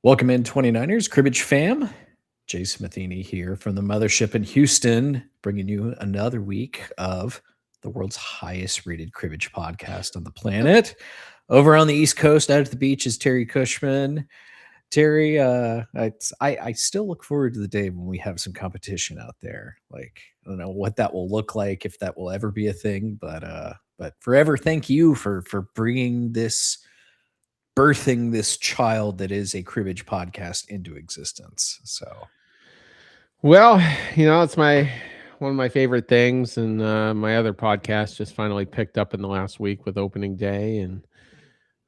Welcome in 29ers, Cribbage fam. Jason Matheny here from the mothership in Houston, bringing you another week of the world's highest rated cribbage podcast on the planet. Over on the East Coast, out at the beach, is Terry Cushman. Terry, I still look forward to the day when we have some competition out there. Like, I don't know what that will look like, if that will ever be a thing, but forever thank you for birthing this child that is a cribbage podcast into existence. So Well, it's one of my favorite things, and my other podcast just finally picked up in the last week with opening day, and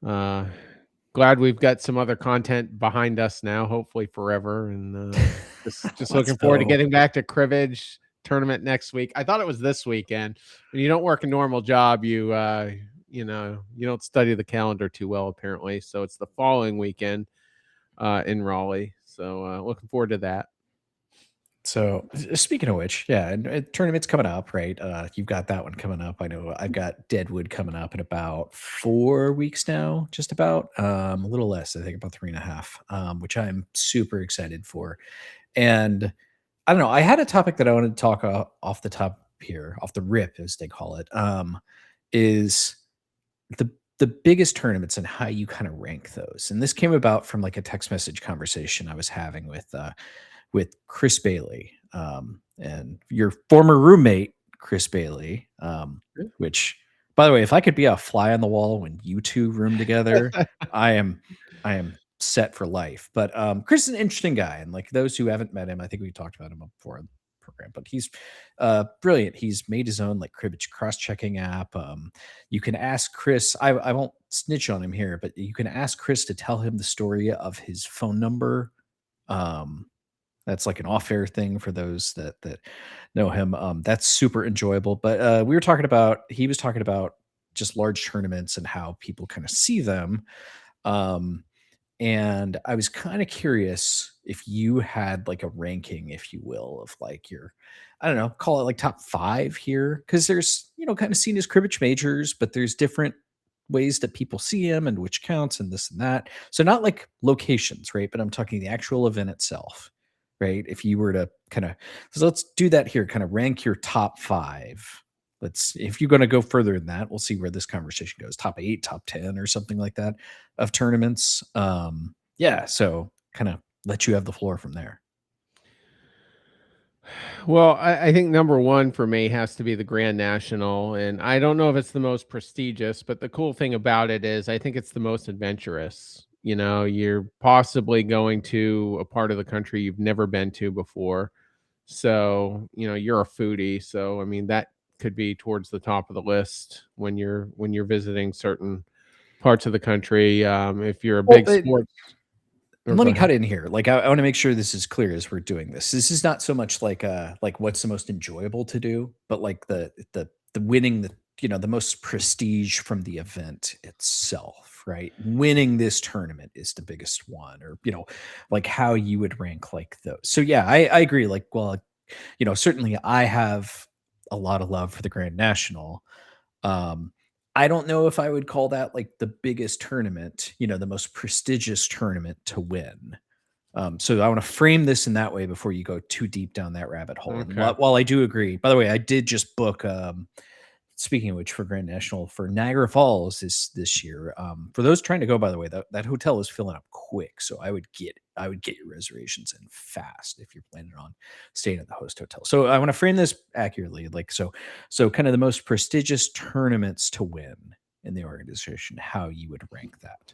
uh, glad we've got some other content behind us now, hopefully forever, and just let's looking forward to go. getting back to cribbage tournament next week. I thought it was this weekend. When you don't work a normal job, you don't study the calendar too well apparently, so it's the following weekend in Raleigh. So looking forward to that. So speaking of which, yeah, and tournament's coming up, right? You've got that one coming up. I know I've got Deadwood coming up in about 4 weeks now, just about. A little less, I think about 3.5, which I'm super excited for. And I don't know, I had a topic that I wanted to talk off the top here, off the rip, as they call it, is the the biggest tournaments and how you kind of rank those. And this came about from like a text message conversation I was having with Chris Bailey, and your former roommate, Chris Bailey, which, by the way, if I could be a fly on the wall when you two room together, I am, I am set for life. But Chris is an interesting guy, and like those who haven't met him, I think we talked about him before in the program. But he's brilliant. He's made his own like cribbage cross-checking app. You can ask Chris. I won't snitch on him here, but you can ask Chris to tell him the story of his phone number. Um, that's like an off-air thing for those that know him. That's super enjoyable. But he was talking about just large tournaments and how people kind of see them. Um, and I was kind of curious if you had like a ranking, if you will, of like your, I don't know, call it like top five here, because there's kind of seen as cribbage majors, but there's different ways that people see them and which counts and this and that. So not like locations, right? But I'm talking the actual event itself, right? If you were to kind of, so let's do that here, kind of rank your top five. If you're going to go further than that, we'll see where this conversation goes. Top 8, top 10, or something like that of tournaments. Yeah. So kind of let you have the floor from there. Well, I think number one for me has to be the Grand National. And I don't know if it's the most prestigious, but the cool thing about it is I think it's the most adventurous. You're possibly going to a part of the country you've never been to before. So, you're a foodie. So, I mean, that could be towards the top of the list when you're visiting certain parts of the country. If you're a Well, big sports, or let go me ahead. cut in here. Like I want to make sure this is clear as we're doing this. This is not so much like what's the most enjoyable to do, but like the winning the most prestige from the event itself, right? Winning this tournament is the biggest one, or like how you would rank like those. So yeah, I agree. Like, well, certainly I have a lot of love for the Grand National. Um, I don't know if I would call that like the biggest tournament, the most prestigious tournament to win. So I want to frame this in that way before you go too deep down that rabbit hole. And Okay. while I do agree, by the way, I did just book speaking of which, for Grand National for Niagara Falls this year. For those trying to go, by the way, that hotel is filling up quick, so I would get your reservations in fast if you're planning on staying at the host hotel. So I want to frame this accurately, like so kind of the most prestigious tournaments to win in the organization. How you would rank that?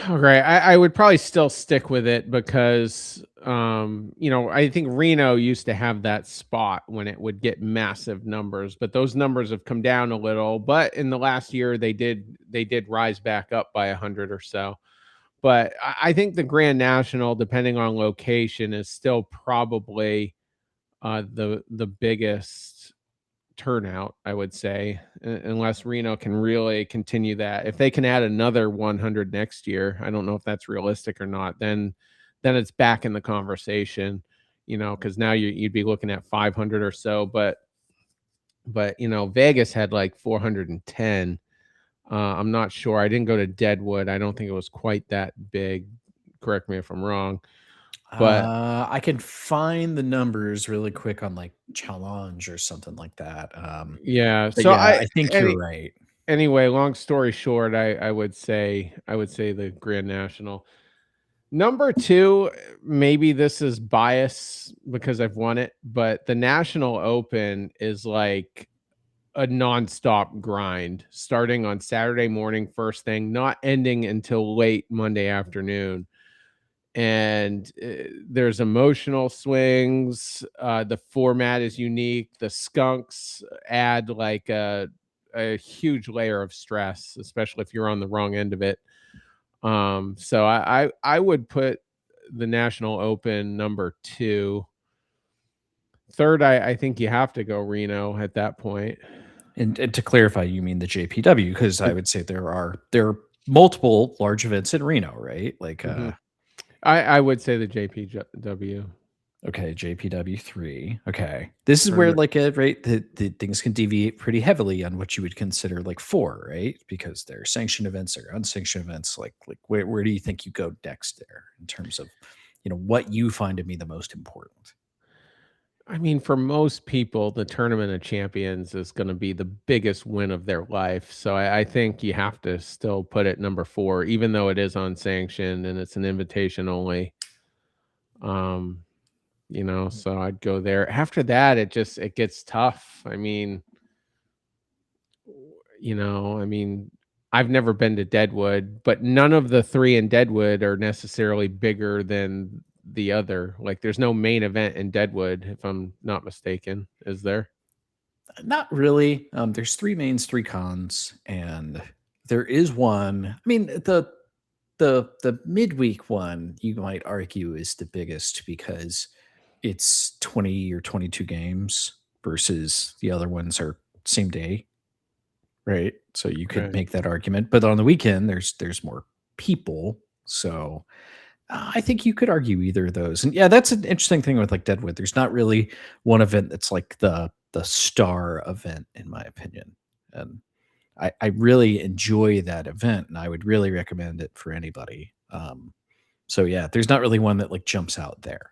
Okay, I would probably still stick with it because, I think Reno used to have that spot when it would get massive numbers, but those numbers have come down a little. But in the last year, they did rise back up by 100 or so. But I think the Grand National, depending on location, is still probably the biggest turnout, I would say, unless Reno can really continue that. If they can add another 100 next year, I don't know if that's realistic or not. Then it's back in the conversation, because now you'd be looking at 500 or so. But Vegas had like 410. I'm not sure. I didn't go to Deadwood. I don't think it was quite that big. correct me if I'm wrong. But I can find the numbers really quick on like Challenge or something like that. yeah, But so yeah, I I think you're right. anyway, long story short, I would say the Grand National. Number 2, maybe this is bias because I've won it, but the National Open is like a nonstop grind starting on Saturday morning first thing, not ending until late Monday afternoon. And there's emotional swings. The format is unique. The skunks add like a huge layer of stress, especially if you're on the wrong end of it. So I would put the National Open number 2. Third, I think you have to go Reno at that point. And to clarify, you mean the JPW because I would say there are multiple large events in Reno, right? Like Mhm. I would say the JPW okay, JPW 3. Okay. This is where tournament. like right the things can deviate pretty heavily on what you would consider like 4, right? Because there are sanctioned events or unsanctioned events. Like where do you think you go next there in terms of what you find to be the most important? I mean, for most people, the Tournament of Champions is gonna be the biggest win of their life, so I think you have to still put it number 4, even though it is unsanctioned and it's an invitation only. Um, so I'd go there. After that, it gets tough. I mean, I've never been to Deadwood, but none of the 3 in Deadwood are necessarily bigger than the other. Like, there's no main event in Deadwood, if I'm not mistaken, is there? Not really. There's 3 mains, 3 cons, and there is one. I mean, the midweek one you might argue is the biggest because it's 20 or 22 games versus the other ones are same day, right? So you could Okay. make that argument, but on the weekend there's more people, so I think you could argue either of those. And yeah, that's an interesting thing with like Deadwood. There's not really one event that's like the star event in my opinion. And I really enjoy that event and I would really recommend it for anybody. So yeah, there's not really one that like jumps out there.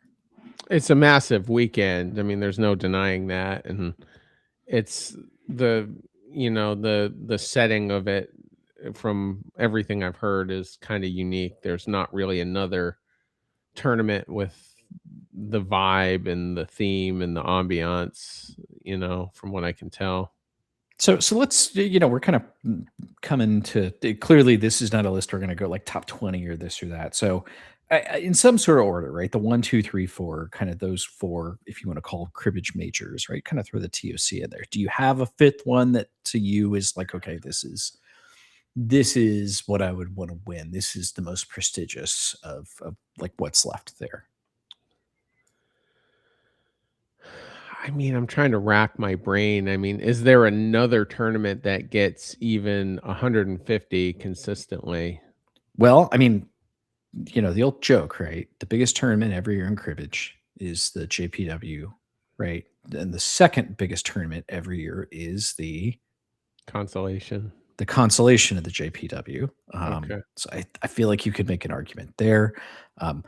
It's a massive weekend. I mean, there's no denying that, and it's the the setting of it, from everything I've heard, is kinda unique. There's not really another tournament with the vibe and the theme and the ambiance, from what I can tell. So let's we're kind of coming to clearly this is not a list we're going to go like top 20 or this or that. So in some sort of order, right? The one, two, three, four, kind of those four, if you want to call cribbage majors, right? Kind of throw the TOC in there. Do you have a fifth one that to you is like, okay, this is what I would want to win. This is the most prestigious of like what's left there. I mean, I'm trying to rack my brain. I mean, is there another tournament that gets even 150 consistently? Well, I mean, the old joke, right? The biggest tournament every year in cribbage is the JPW, right? And the second biggest tournament every year is Consolation. the consolation of the JPW. Okay. So I feel like you could make an argument there. Um,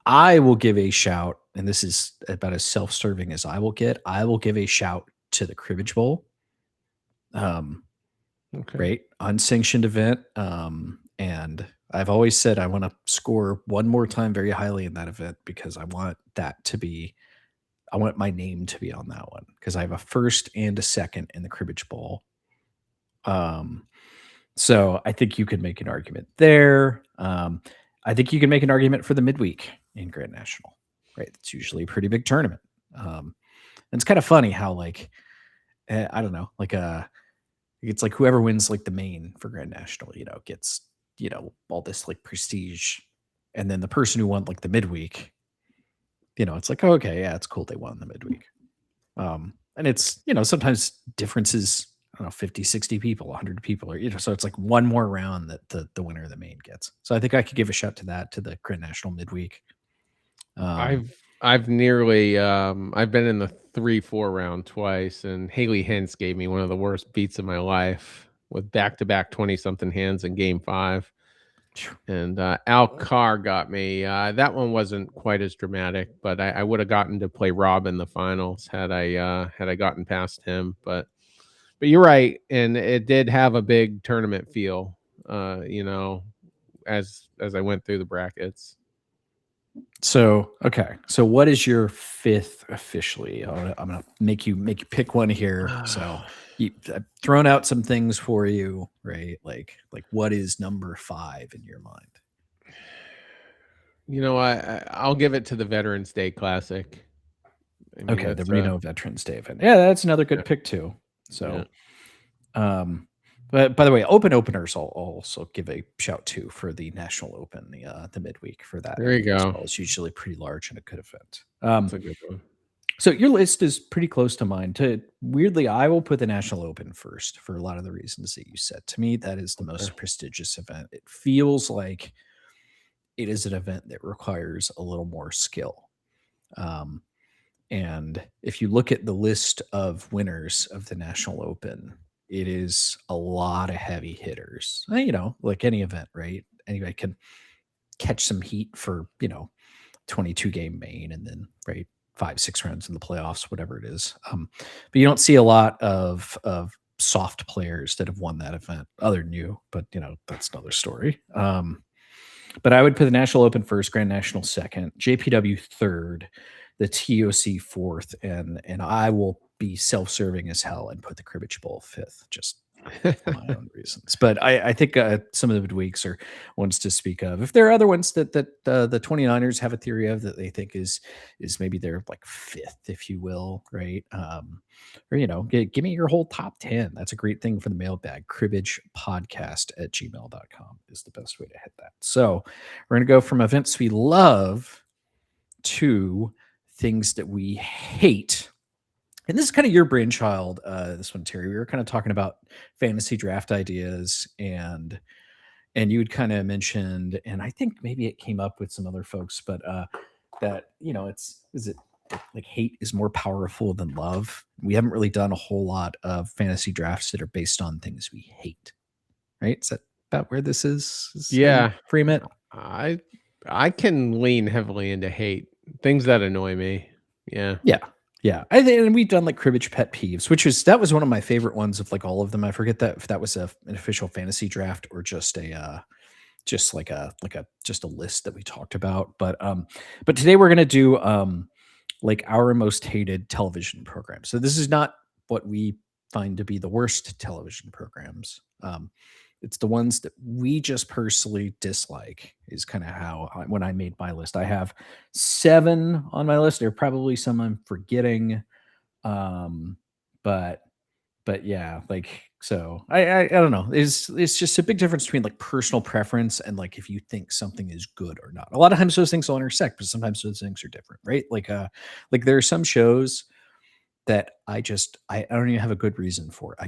I will give a shout, and this is about as self-serving as I will get. I will give a shout to the Cribbage Bowl. Um, Okay. right? Unsanctioned event. And I've always said I want to score one more time very highly in that event because I want I want my name to be on that one because I have a first and a second in the Cribbage Bowl. Um, so I think you could make an argument there. I think you can make an argument for the midweek in Grand National, right? It's usually a pretty big tournament. And it's kind of funny how like I don't know, like it's like whoever wins like the main for Grand National, gets, all this like prestige. And then the person who won like the midweek, it's like, oh, okay, yeah, it's cool they won the midweek. And it's, sometimes differences, I don't know, 50, 60 people, 100 people, or, so it's like one more round that the winner of the main gets. So I think I could give a shout to that, to the Grand National midweek. Um, I've been in the 3-4 round twice, and Haley Hintz gave me one of the worst beats of my life with back-to-back 20 something hands in game 5. And Al Carr got me. That one wasn't quite as dramatic, but I would have gotten to play Rob in the finals had I gotten past him. But you're right, and it did have a big tournament feel. You know, as I went through the brackets. So, okay. So what is your fifth officially? I'm gonna make you pick one here. So I've thrown out some things for you, right? Like what is number 5 in your mind? You know, I'll give it to the Veterans Day Classic. I mean, Okay, the that's Reno Veterans Day event. Yeah, that's another yeah, good pick too. yeah. So, um, but by the way, open openers, I'll also give a shout to for the National Open, the midweek for that There you event as go. well. It's usually pretty large and a good event. That's a good one. So your list is pretty close to mine. To weirdly, I will put the National Open first for a lot of the reasons that you said. To me, that is the Okay. most prestigious event. It feels like it is an event that requires a little more skill. Um, and if you look at the list of winners of the National Open, it is a lot of heavy hitters. Like any event, right? Anybody can catch some heat for, 22 game main and then, right, 5, 6 rounds in the playoffs, whatever it is. But you don't see a lot of soft players that have won that event other than you, but that's another story. But I would put the National Open first, Grand National second, JPW third, the TOC fourth, and I will be self-serving as hell and put the Cribbage Bowl fifth, just for my own reasons. But I think some of the midweeks are ones to speak of. If there are other ones that the 29ers have a theory of that they think is maybe their like fifth, if you will, right? Or give me your whole top 10. That's a great thing for the mailbag. Cribbagepodcast@gmail.com is the best way to hit that. So we're gonna go from events we love to things that we hate. And this is kind of your brainchild, this one, Terry. We were kind of talking about fantasy draft ideas, and you had kind of mentioned, and I think maybe it came up with some other folks, but that is it like hate is more powerful than love. We haven't really done a whole lot of fantasy drafts that are based on things we hate, right? Is that about where this is? Is how you Yeah, frame it? I I can lean heavily into hate things that annoy me. Yeah. Yeah. Yeah. I think, and we've done like cribbage pet peeves, that was one of my favorite ones of like all of them. I forget that if that was an official fantasy draft or just just a list that we talked about. But today we're gonna do like our most hated television program. So this is not what we find to be the worst television programs. It's the ones that we just personally dislike is kind of how when I made my list. I have 7 on my list. There are probably some I'm forgetting. Um, but yeah, like so I don't know. It's just a big difference between like personal preference and like if you think something is good or not. A lot of times those things will intersect, but sometimes those things are different, right? Like there are some shows that I don't even have a good reason for. I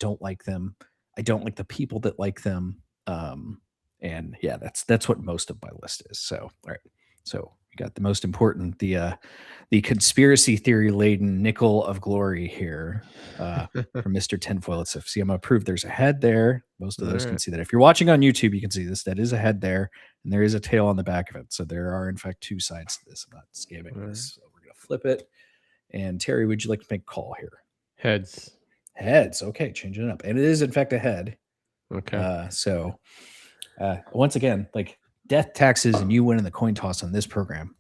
don't like them. I don't like the people that like them. And yeah, that's what most of my list is. So all right. So we got the most important, the conspiracy theory laden nickel of glory here. From Mr. Tinfoil. See, I'm gonna prove there's a head there. Most of All those can right. see that. If you're watching on YouTube, you can see this. That is a head there, and there is a tail on the back of it. So there are, in fact, 2 sides to this. I'm not scamming All right. this. So we're gonna flip it. And Terry, would you like to make a call here? Heads. Heads. Okay, changing it up. And it is, in fact, a head. Okay. Once again, like death, taxes, and you winning the coin toss on this program.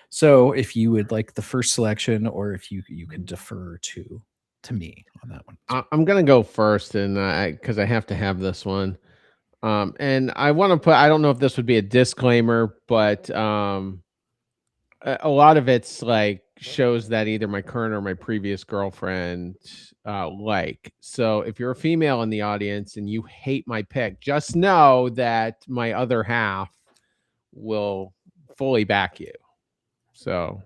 So if you would like the first selection, or if you can defer to me on that one. I'm gonna go first, and because I have to have this one. And I want to put. I don't know if this would be a disclaimer, but a lot of it's like shows that either my current or my previous girlfriend like. So if you're a female in the audience and you hate my pick, just know that my other half will fully back you. So All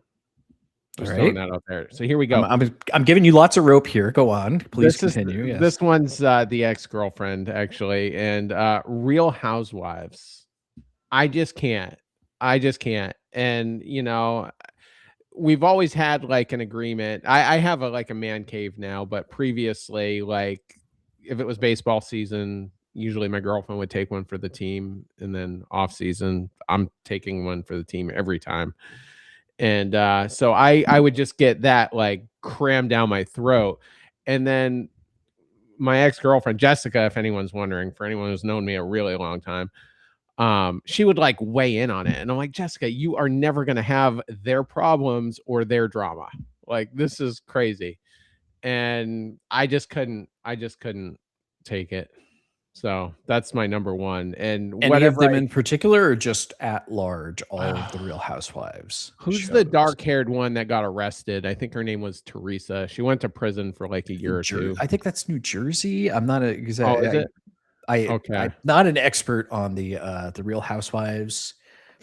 just throwing right. that out there. So here we I'm, go. I'm I'm giving you lots of rope here. Go on. Please continue. Yes. This one's the ex-girlfriend actually, and Real Housewives. I just can't. I just can't. And we've always had like an agreement. I have a like a man cave now, but previously, like if it was baseball season, usually my girlfriend would take one for the team, and then off season, I'm taking one for the team every time. And so I would just get that like crammed down my throat. And then my ex-girlfriend Jessica, if anyone's wondering, for anyone who's known me a really long time, she would like weigh in on it. And I'm like, Jessica, you are never gonna have their problems or their drama. Like, this is crazy. And I just couldn't take it. So that's my number one. And Any of whatever them I in particular, or just at large, all of the Real Housewives who's the shows? dark-haired one that got arrested? I think her name was Teresa. She went to prison for like a year or two. I think that's New Jersey. I'm not a, because Oh, is it? I'm Okay. not an expert on the Real Housewives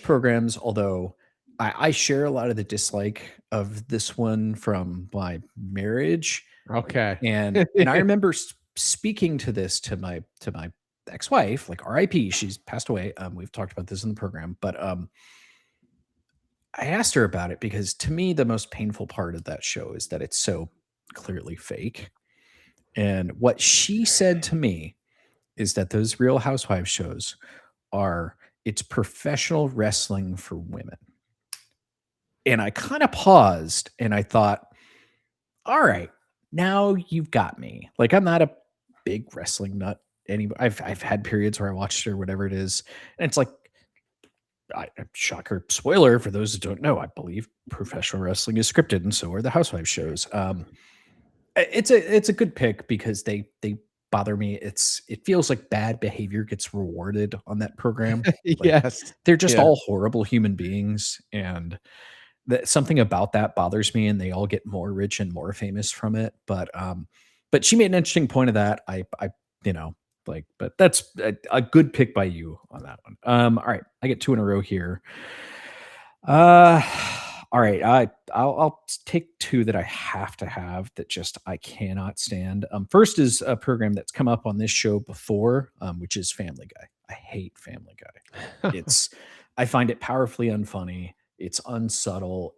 programs, although I share a lot of the dislike of this one from my marriage. Okay. And I remember speaking to this to my ex-wife, like RIP, she's passed away. We've talked about this in the program, but I asked her about it because to me the most painful part of that show is that it's so clearly fake. And what she said to me is that those Real Housewives shows are it's professional wrestling for women. And I kind of paused and I thought, all right, now you've got me. Like I'm not a big wrestling nut. I've had periods where I watched it or whatever it is, and it's like shocker spoiler for those who don't know. I believe professional wrestling is scripted, and so are the Housewives shows. It's a good pick because they bother me. It feels like bad behavior gets rewarded on that program. Like Yes. they're just Yeah. all horrible human beings, and that something about that bothers me. And they all get more rich and more famous from it. But she made an interesting point of that. I you know like, but that's a good pick by you on that one. All right, I get two in a row here. Uh, all right. I'll take two that I have to have that just I cannot stand. First is a program that's come up on this show before, which is Family Guy. I hate Family Guy. It's I find it powerfully unfunny. It's unsubtle.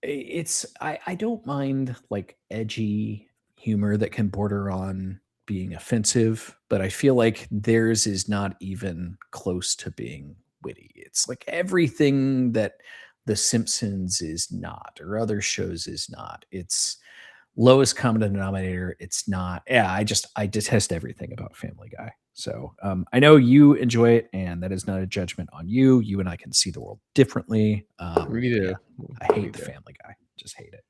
I don't mind like edgy humor that can border on being offensive, but I feel like theirs is not even close to being witty. It's like everything that The Simpsons is not, or other shows is not. It's lowest common denominator. It's not. Yeah, I detest everything about Family Guy. So I know you enjoy it, and that is not a judgment on you. You and I can see the world differently. We But yeah, do. I We hate the do. Family Guy. Just hate it.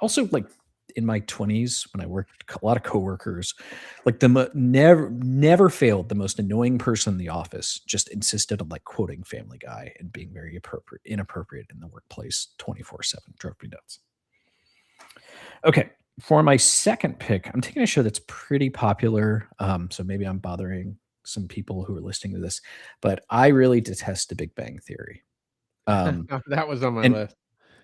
Also, like in my 20s, when I worked a lot of coworkers, like never failed. The most annoying person in the office just insisted on like quoting Family Guy and being very inappropriate in the workplace 24/7. Drove me nuts. Okay. For my second pick, I'm taking a show that's pretty popular. So maybe I'm bothering some people who are listening to this, but I really detest The Big Bang Theory. Um, That was on my and list.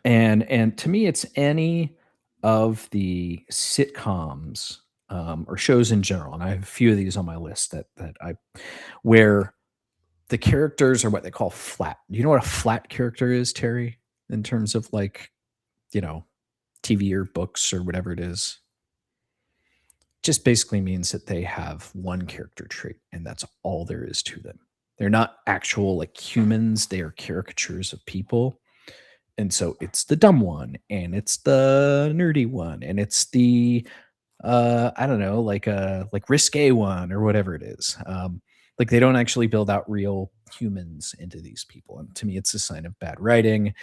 and to me, it's any of the sitcoms or shows in general, and I have a few of these on my list that I where the characters are what they call flat. Do you know what a flat character is, Terry? In terms of like you know TV or books or whatever it is, just basically means that they have one character trait and that's all there is to them. They're not actual like humans, they are caricatures of people. And so it's the dumb one and it's the nerdy one and it's the I don't know, like risque one or whatever it is. Like they don't actually build out real humans into these people. And to me it's a sign of bad writing.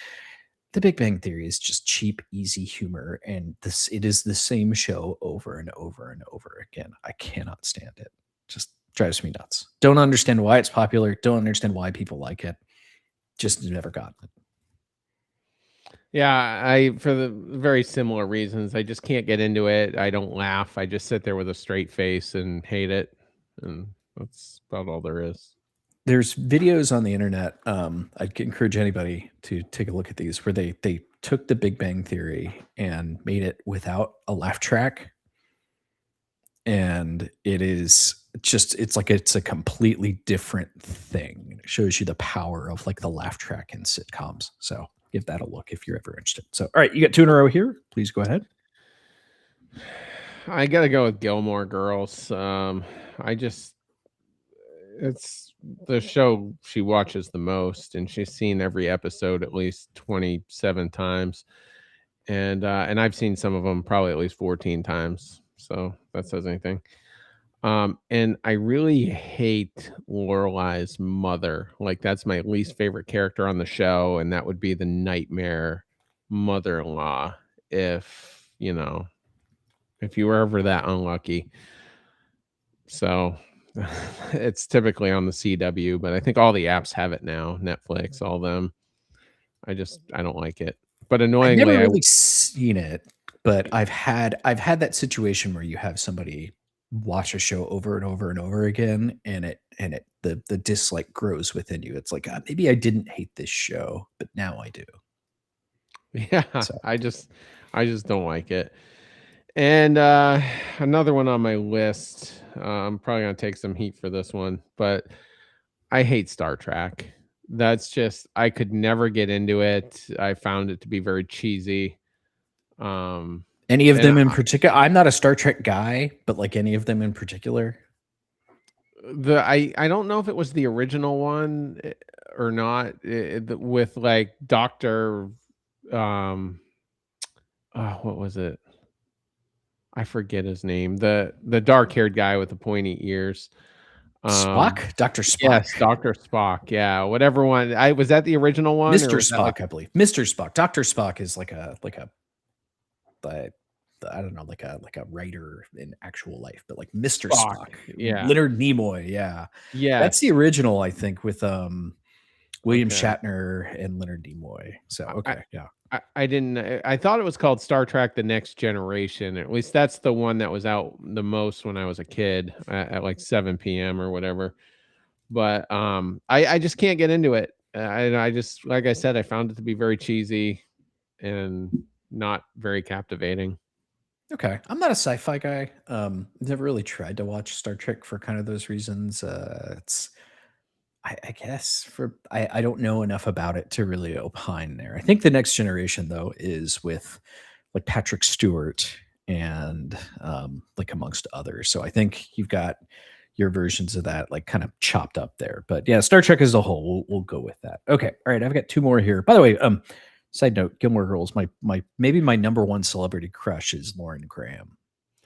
The Big Bang Theory is just cheap, easy humor, and this it is the same show over and over and over again. I cannot stand it. Just drives me nuts. Don't understand why it's popular. Don't understand why people like it. Just never got it. Yeah, I for the very similar reasons. I just can't get into it. I don't laugh. I just sit there with a straight face and hate it. And that's about all there is. There's videos on the internet. I'd encourage anybody to take a look at these where they took the Big Bang Theory and made it without a laugh track, and it is just it's like it's a completely different thing. It shows you the power of like the laugh track in sitcoms. So give that a look if you're ever interested. So all right, you got two in a row here. Please go ahead. I gotta go with Gilmore Girls. I just it's the show she watches the most, and she's seen every episode at least 27 times, and I've seen some of them probably at least 14 times. So that says anything. And I really hate Lorelai's mother. Like that's my least favorite character on the show, and that would be the nightmare mother-in-law. If if you were ever that unlucky. So it's typically on the CW, but I think all the apps have it now. Netflix, all them. I don't like it. But I've never annoyingly, really seen it, but I've had that situation where you have somebody watch a show over and over and over again, and the dislike grows within you. It's like, maybe I didn't hate this show, but now I do. yeah, So I just don't like it. And another one on my list. I'm probably gonna take some heat for this one, but I hate Star Trek. That's just I could never get into it. I found it to be very cheesy. Um, any of and them in particular? I'm not a Star Trek guy, but like any of them in particular. I don't know if it was the original one or not with like Doctor um what was it? I forget his name. The dark-haired guy with the pointy ears. Um Spock, Doctor Spock, yes, Dr. Spock. Yeah, whatever one. I was that the original one or Mister was that like Spock, I believe. Mister Spock, Doctor Spock is like I don't know, like a writer in actual life, but like Mr. Spock? Spock, Yeah. Leonard Nimoy, yeah. That's the Yes. original, I think, with William Okay. Shatner and Leonard Nimoy. So I okay, yeah. I didn't I thought it was called Star Trek: The Next Generation. At least that's the one that was out the most when I was a kid at like 7 p.m. or whatever. But I just can't get into it. I just like I said, I found it to be very cheesy and not very captivating. Okay. I'm not a sci-fi guy. Never really tried to watch Star Trek for kind of those reasons. It's I guess I don't know enough about it to really opine there. I think the next generation though is with like Patrick Stewart and like amongst others. So I think you've got your versions of that like kind of chopped up there. But yeah, Star Trek as a whole, we'll go with that. Okay. All right. I've got two more here. By the way, side note, Gilmore Girls, my maybe my number one celebrity crush is Lauren Graham,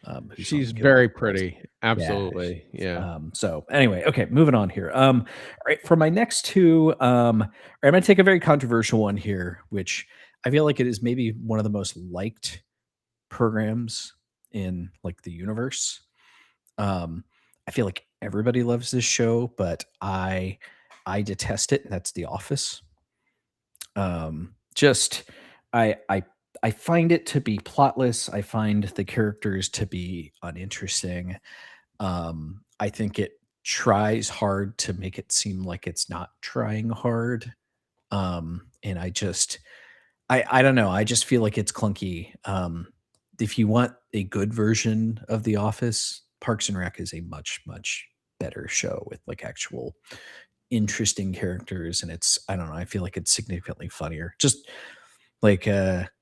who's on She's Gilmore very Girls. pretty. Yeah. Absolutely. Yeah. So anyway, okay, moving on here. All right, for my next two, all right, I'm gonna take a very controversial one here, which I feel like it is maybe one of the most liked programs in like the universe. Um, I feel like everybody loves this show, but I detest it, and that's The Office. Just I I find it to be plotless. I find the characters to be uninteresting. I think it tries hard to make it seem like it's not trying hard. And I don't know. I just feel like it's clunky. If you want a good version of The Office, Parks and Rec is a much better show with like actual interesting characters, and it's I don't know. I feel like it's significantly funnier. Just like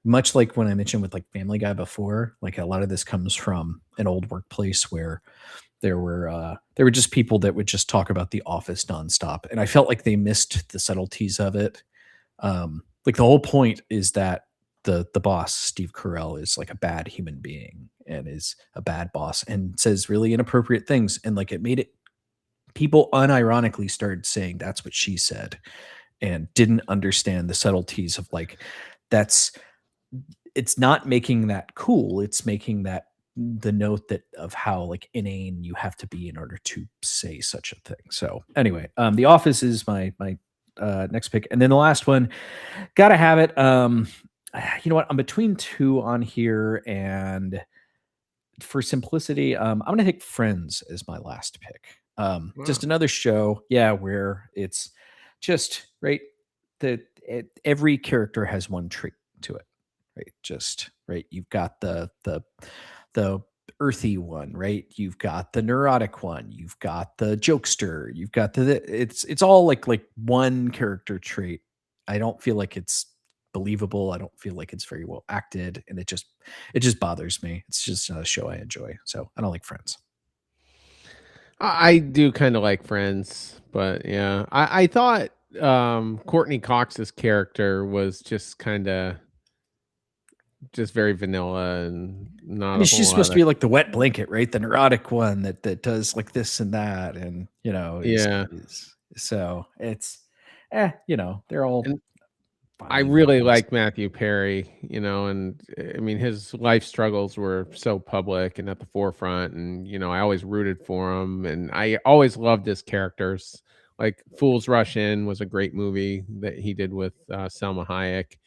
much like when I mentioned with like Family Guy before, like a lot of this comes from an old workplace where there were just people that would just talk about The Office nonstop, and I felt like they missed the subtleties of it. Like the whole point is that the boss Steve Carell is like a bad human being and is a bad boss and says really inappropriate things, and like it made it people unironically started saying that's what she said and didn't understand the subtleties of like that's it's not making that cool. It's making that the note that of how like inane you have to be in order to say such a thing. So anyway, The Office is my next pick, and then the last one, gotta have it. You know what? I'm between two on here, and for simplicity, I'm gonna take Friends as my last pick. Just Wow. another show, yeah, where it's just right. Every character has one trait to it, right? Just right. You've got the earthy one, right? You've got the neurotic one. You've got the jokester. You've got it's all like one character trait. I don't feel like it's believable. I don't feel like it's very well acted, and it just bothers me. It's just not a show I enjoy. So I don't like Friends. I do kind of like Friends, but yeah, I thought Courtney Cox's character was just kind of just very vanilla and I not mean, a whole she's lot supposed to of be like the wet blanket, right? The neurotic one that does like this and that, and is yeah. is so it's, they're all And I fine, I really guess. like Matthew Perry, and I mean his life struggles were so public and at the forefront, and I always rooted for him, and I always loved his characters. Like Fools Rush In was a great movie that he did with Selma Hayek.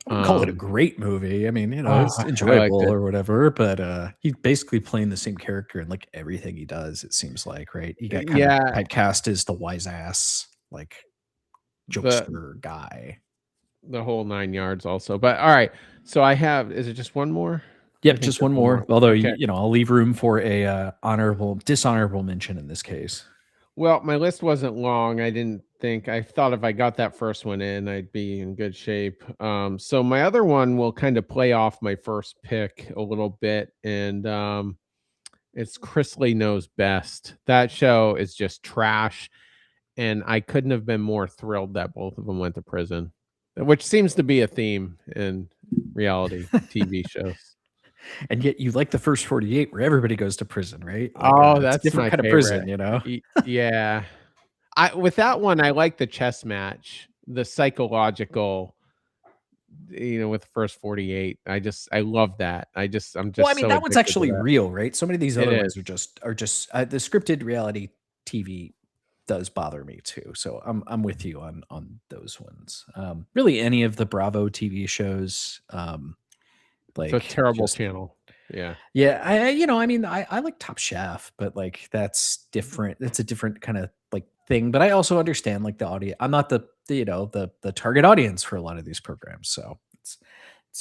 I wouldn't call it a Um, great movie. I mean, it's I liked enjoyable it. or whatever, but he's basically playing the same character in like everything he does, it seems like, right? He got kind of Yeah, typecast as the wise ass, like the jokester guy. the whole 9 yards also. But all right, so I have is it just one more? I Yep, think just just one one more. more. Although Okay. I'll leave room for a dishonorable mention in this case. Well, my list wasn't long. I didn't think I thought if I got that first one in, I'd be in good shape. So my other one will kind of play off my first pick a little bit, and it's Chrisley Knows Best. That show is just trash, and I couldn't have been more thrilled that both of them went to prison, which seems to be a theme in reality TV shows. And yet you like the first 48 where everybody goes to prison, right? Like, Oh, it's a that's different my kind of favorite. prison, you know? Yeah. I with that one, I like the chess match, the psychological, with the first 48. I love that. I'm Well, I just mean, so that one's addicted to actually that. real, right? So many of these It other is. ones are just the scripted reality TV does bother me too. So I'm with you on those ones. Really any of the Bravo TV shows, It's a like terrible just channel. Yeah. yeah, I mean, I like Top Chef, but like that's different. It's a different kind of like thing. But I also understand like the audience. I'm not the target audience for a lot of these programs, so it's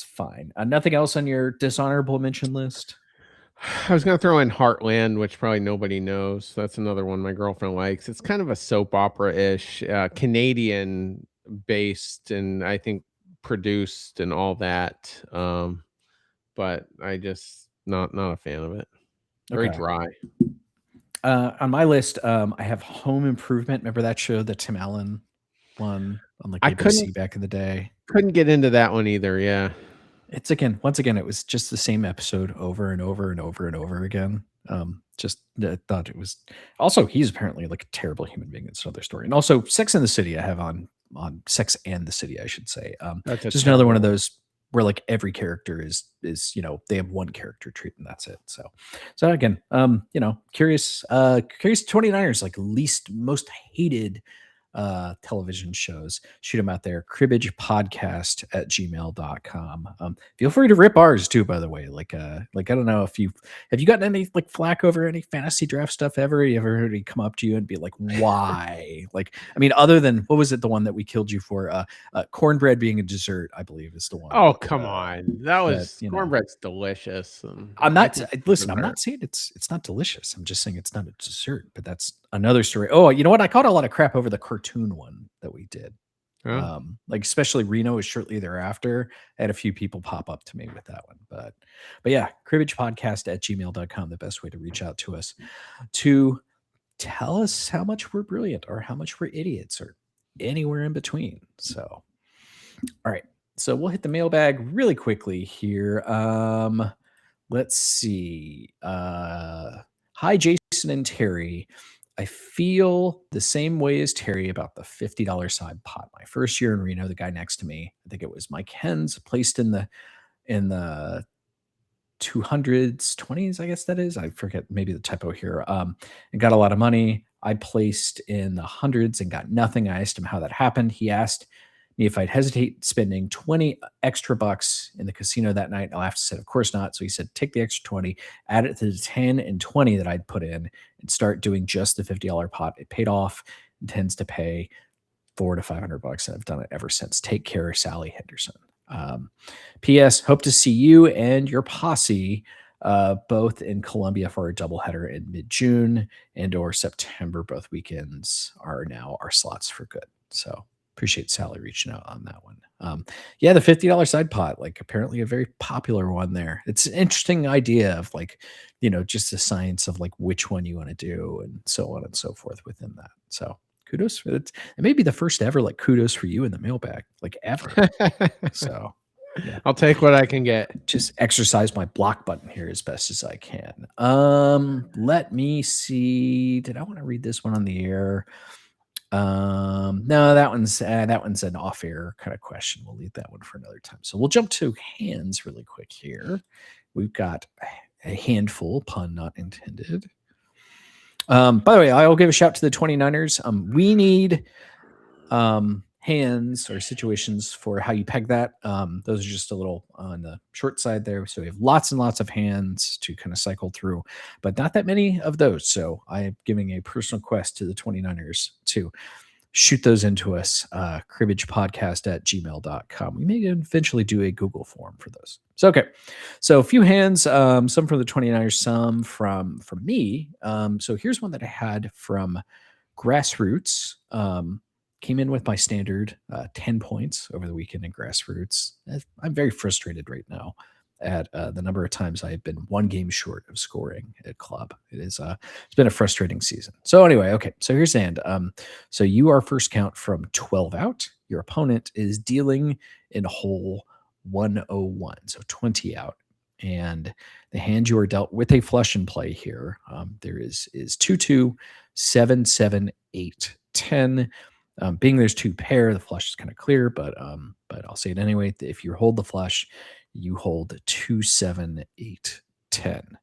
fine. Nothing else on your dishonorable mention list? I was gonna throw in Heartland, which probably nobody knows. That's another one my girlfriend likes. It's kind of a soap opera-ish, Canadian based and I think produced and all that. But I just not a fan of it. Very Okay. dry. On my list, I have Home Improvement. Remember that show that Tim Allen won on like I couldn't ABC back in the day? couldn't get into that one either, yeah. It's again, once again, it was just the same episode over and over and over and over again. Just I thought it was also he's apparently like a terrible human being. It's another story. And also Sex and the City I have on Sex and the City, I should say. That's a Just another one terrible of one. those where like every character is they have one character trait and that's it. So again, curious 29ers like least most hated television shows, shoot them out there. Cribbage podcast at gmail.com. Feel free to rip ours too, by the way. Like I don't know if have you gotten any like flack over any fantasy draft stuff ever? You ever heard it come up to you and be like, why? Like, I mean, other than what was it, the one that we killed you for? Cornbread being a dessert, I believe, is the one Oh, come on. That that was cornbread's delicious, and I'm I not think it's listen, I'm dessert. not saying it's not delicious. I'm just saying it's not a dessert, but that's another story. Oh, you know what? I caught a lot of crap over the cartoon one that we did. Huh? Like especially Reno is shortly thereafter. I had a few people pop up to me with that one. But yeah, cribbage podcast at gmail.com, the best way to reach out to us to tell us how much we're brilliant or how much we're idiots or anywhere in between. So all right. So we'll hit the mailbag really quickly here. Let's see. Hi, Jason and Terry. I feel the same way as Terry about the $50 side pot. My first year in Reno, the guy next to me, I think it was Mike Hens, placed in the 200s, 20s, I guess that is. I forget maybe the typo here. And got a lot of money. I placed in the hundreds and got nothing. I asked him how that happened. He asked me if I'd hesitate spending 20 extra bucks in the casino that night. I laughed and said, of course not. So he said, take the extra 20, add it to the 10 and 20 that I'd put in and start doing just the $50 pot. It paid off and tends to pay 400 to 500 bucks. And I've done it ever since. Take care, Sally Henderson. P.S. Hope to see you and your posse both in Columbia for a doubleheader in mid-June and or September. Both weekends are now our slots for good. So Appreciate Sally reaching out on that one. Yeah, the $50 side pot, like apparently a very popular one there. It's an interesting idea of like, just the science of like which one you want to do and so on and so forth within that. So kudos. It may be the first ever like kudos for you in the mailbag, like ever. So yeah, I'll take what I can get. just exercise my block button here as best as I can. Let me see. Did I want to read this one on the air? No, that one's an off-air kind of question. We'll leave that one for another time. So we'll jump to hands really quick here. We've got a handful, pun not intended. By the way, I'll give a shout to the 29ers. We need hands or situations for how you peg that. Those are just a little on the short side there. So we have lots and lots of hands to kind of cycle through, but not that many of those. So I am giving a personal request to the 29ers to shoot those into us, cribbagepodcast@gmail.com. We may eventually do a Google form for those. So, okay. So a few hands, some from the 29ers, some from me. So here's one that I had from Grassroots. Came in with my standard 10 points over the weekend in Grassroots. I'm very frustrated right now at the number of times I have been one game short of scoring at club. It's been a frustrating season. So anyway, okay. So here's the hand. So you are first count from 12 out. Your opponent is dealing in hole 101, so 20 out. And the hand you are dealt with a flush in play here. There is 2-2, 7-7, 8, 10. Being there's two pair, the flush is kind of clear, but I'll say it anyway. If you hold the flush, you hold 2, 7, 8, 10.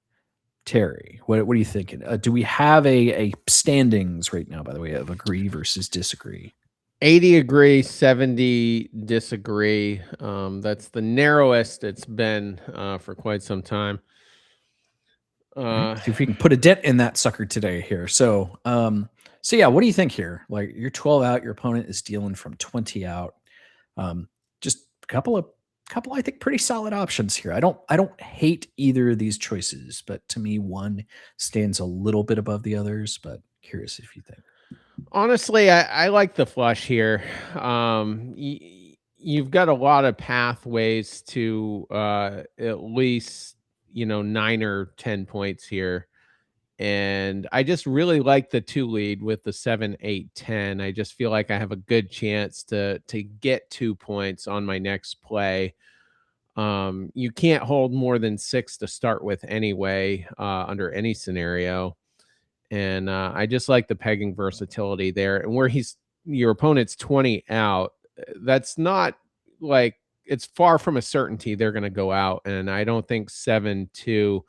Terry, what are you thinking? Do we have a standings right now, by the way, of agree versus disagree? 80 agree, 70 disagree. That's the narrowest it's been for quite some time. See if we can put a dent in that sucker today here. So yeah, what do you think here? Like you're 12 out, your opponent is dealing from 20 out. Just a couple, I think, pretty solid options here. I don't hate either of these choices, but to me, one stands a little bit above the others. But curious if you think. Honestly, I like the flush here. You've got a lot of pathways to at least 9 or 10 points here. And I just really like the 2 lead with the 7, 8, 10. I just feel like I have a good chance to get 2 points on my next play. You can't hold more than 6 to start with anyway, under any scenario. And I just like the pegging versatility there. And where your opponent's 20 out, that's not like, it's far from a certainty they're going to go out. And I don't think 7-2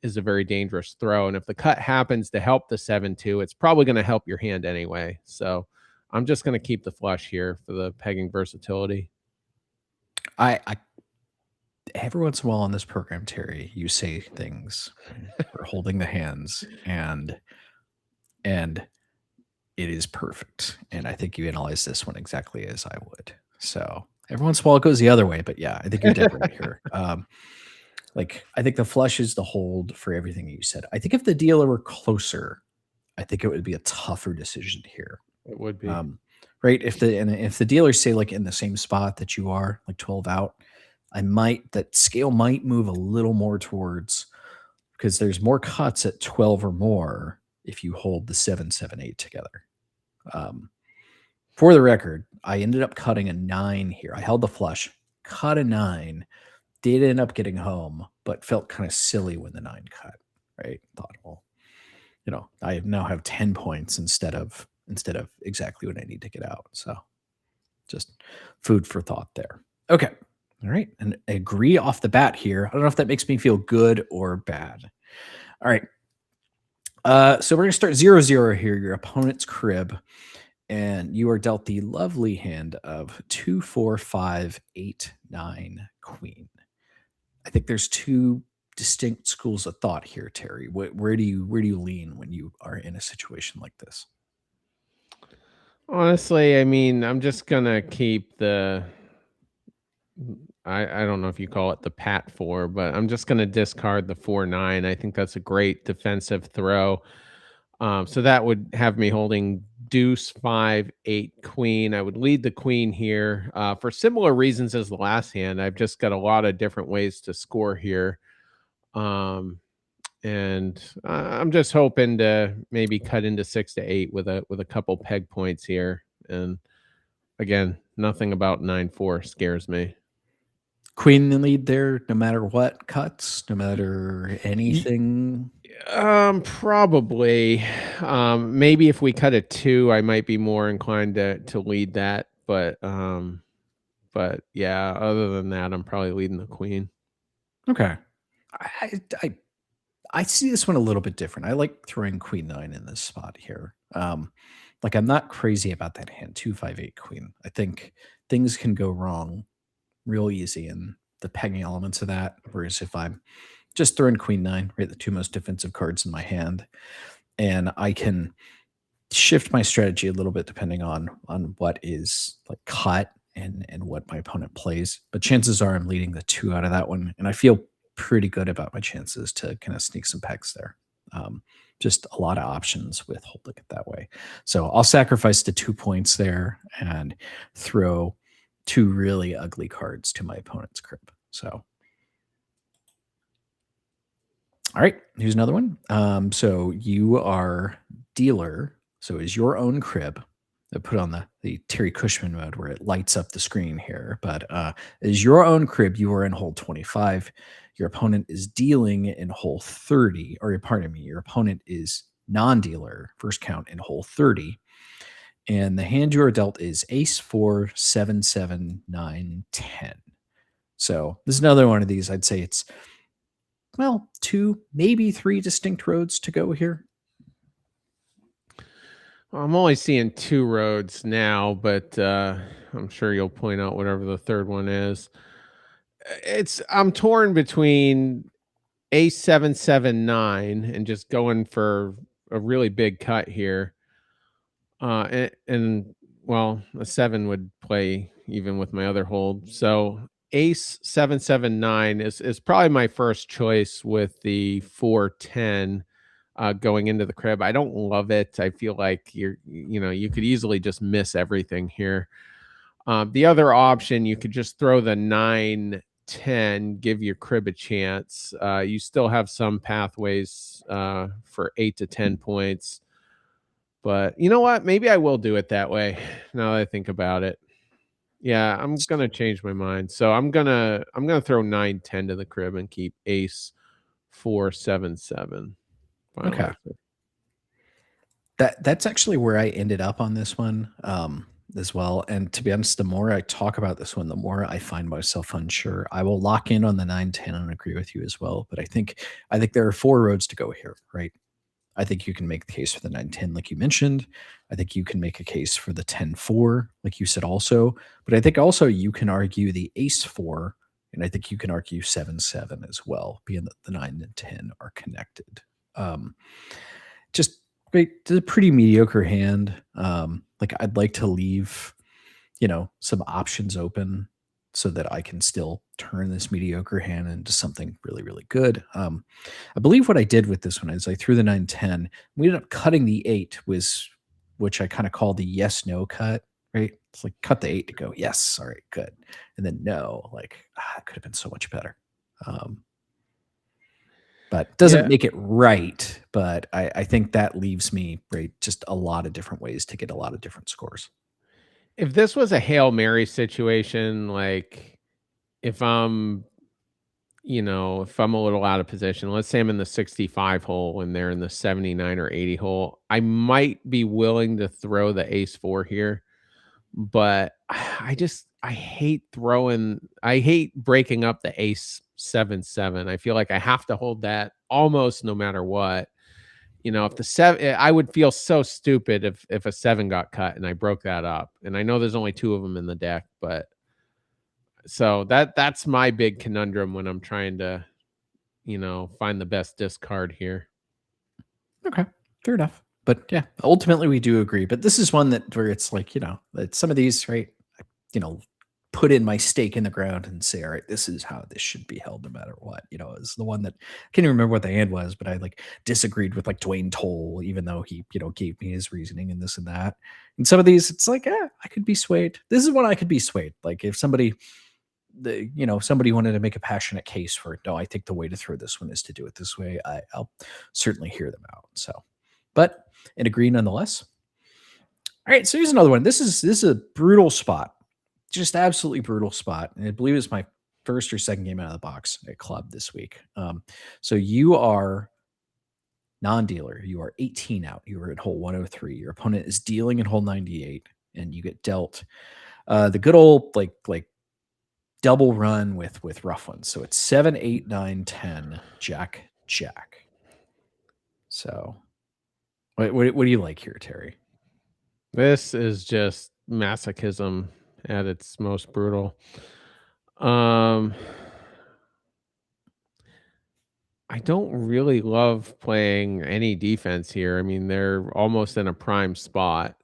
is a very dangerous throw. And if the cut happens to help the 7-2, it's probably going to help your hand anyway. So I'm just going to keep the flush here for the pegging versatility. I every once in a while on this program, Terry, you say things for holding the hands and it is perfect. And I think you analyze this one exactly as I would. So every once in a while it goes the other way, but yeah, I think you're dead right here. Like I think the flush is the hold for everything you said. I think if the dealer were closer, I think it would be a tougher decision here. It would be. Right. If the dealers say like in the same spot that you are, like 12 out, that scale might move a little more towards, because there's more cuts at 12 or more if you hold the 7, 7, 8 together. For the record, I ended up cutting a 9 here. I held the flush, cut a 9, did end up getting home, but felt kind of silly when the 9 cut, right? Thought, well, I now have 10 points instead of exactly what I need to get out. So just food for thought there. Okay. All right. And agree off the bat here. I don't know if that makes me feel good or bad. All right. So we're going to start 0-0 here. Your opponent's crib. And you are dealt the lovely hand of 2, 4, 5, 8, 9, queen. I think there's two distinct schools of thought here, Terry. Where do you lean when you are in a situation like this? Honestly, I mean, I'm just gonna keep the. I don't know if you call it the Pat 4, but I'm just gonna discard the 4-9. I think that's a great defensive throw. So that would have me holding deuce, 5, 8, queen. I would lead the queen here for similar reasons as the last hand. I've just got a lot of different ways to score here. Um, and I'm just hoping to maybe cut into 6 to 8 with a couple peg points here. And again, nothing about 9-4 scares me. Queen in the lead there, no matter what cuts, no matter anything. Probably. Maybe if we cut a 2, I might be more inclined to lead that, but yeah, other than that, I'm probably leading the queen. Okay. I, I I see this one a little bit different. I like throwing queen nine in this spot here. Like I'm not crazy about that hand, 2-5-8 queen. I think things can go wrong real easy in the pegging elements of that. Whereas if I'm just throwing queen nine, right, the two most defensive cards in my hand, and I can shift my strategy a little bit depending on what is like cut and what my opponent plays. But chances are I'm leading the two out of that one, and I feel pretty good about my chances to kind of sneak some pegs there. Um, just a lot of options with holding it that way. So I'll sacrifice the 2 points there and throw two really ugly cards to my opponent's crib. So, all right, here's another one. So you are dealer. So is your own crib. I put on the Terry Cushman mode where it lights up the screen here. But is your own crib. You are in hole 25. Your opponent is dealing in hole 30. Or pardon me, your opponent is non-dealer, first count in hole 30. And the hand you are dealt is ace 4, 7, 7, 9, 10. So this is another one of these. I'd say it's, well, two, maybe three distinct roads to go here. I'm only seeing 2 roads now, but I'm sure you'll point out whatever the third one is. I'm torn between A779 and just going for a really big cut here. And well, a 7 would play even with my other hold. So ace 779 is probably my first choice with the 410 going into the crib. I don't love it. I feel like you could easily just miss everything here. The other option, you could just throw the 9-10, give your crib a chance. You still have some pathways for 8 to 10 points. But you know what? Maybe I will do it that way now that I think about it. Yeah, I'm gonna change my mind. So I'm gonna throw 9-10 to the crib and keep ace 4-7-7. Final Okay. answer. That's actually where I ended up on this one, as well, and to be honest, the more I talk about this one, the more I find myself unsure. I will lock in on the 9-10 and agree with you as well, but I think there are 4 roads to go here, right? I think you can make the case for the 9-10 like you mentioned. I think you can make a case for the 10-4 like you said also, but I think also you can argue the ace 4, and I think you can argue 7-7 as well, being that the 9 and 10 are connected. Um, just great, it's a pretty mediocre hand. Like I'd like to leave, some options open so that I can still turn this mediocre hand into something really, really good. I believe what I did with this one is I threw the 9-10. We ended up cutting the 8, which I kind of call the yes no cut, right? It's like cut the 8 to go, yes, all right, good. And then no, like it could have been so much better. Um, but doesn't Yeah. make it right. But I think that leaves me right just a lot of different ways to get a lot of different scores. If this was a Hail Mary situation, like if I'm, if I'm a little out of position, let's say I'm in the 65 hole and they're in the 79 or 80 hole, I might be willing to throw the ace 4 here. But I hate breaking up the ace 7-7. I feel like I have to hold that almost no matter what. If the 7, I would feel so stupid if a 7 got cut and I broke that up. And I know there's only 2 of them in the deck, but so that's my big conundrum when I'm trying to, find the best discard here. Okay, fair enough. But yeah, ultimately we do agree. But this is one that where it's like, it's some of these, right? You know, put in my stake in the ground and say, all right, this is how this should be held no matter what. Is the one that I can't even remember what the hand was, but I like disagreed with like Dwayne Toll, even though he, gave me his reasoning and this and that. And some of these, it's like, I could be swayed. This is one I could be swayed. Like if somebody somebody wanted to make a passionate case for, no, I think the way to throw this one is to do it this way. I'll certainly hear them out. So, but and agree nonetheless. All right, so here's another one. This is a brutal spot, just absolutely brutal spot, and I believe it's my first or second game out of the box at club this week. So you are non-dealer. You are 18 out. You are at hole 103. Your opponent is dealing in hole 98, and you get dealt the good old like double run with rough ones. So it's 7, 8, 9, 10, Jack, Jack. So what do you like here, Terry? This is just masochism at its most brutal. I don't really love playing any defense here. I mean, they're almost in a prime spot.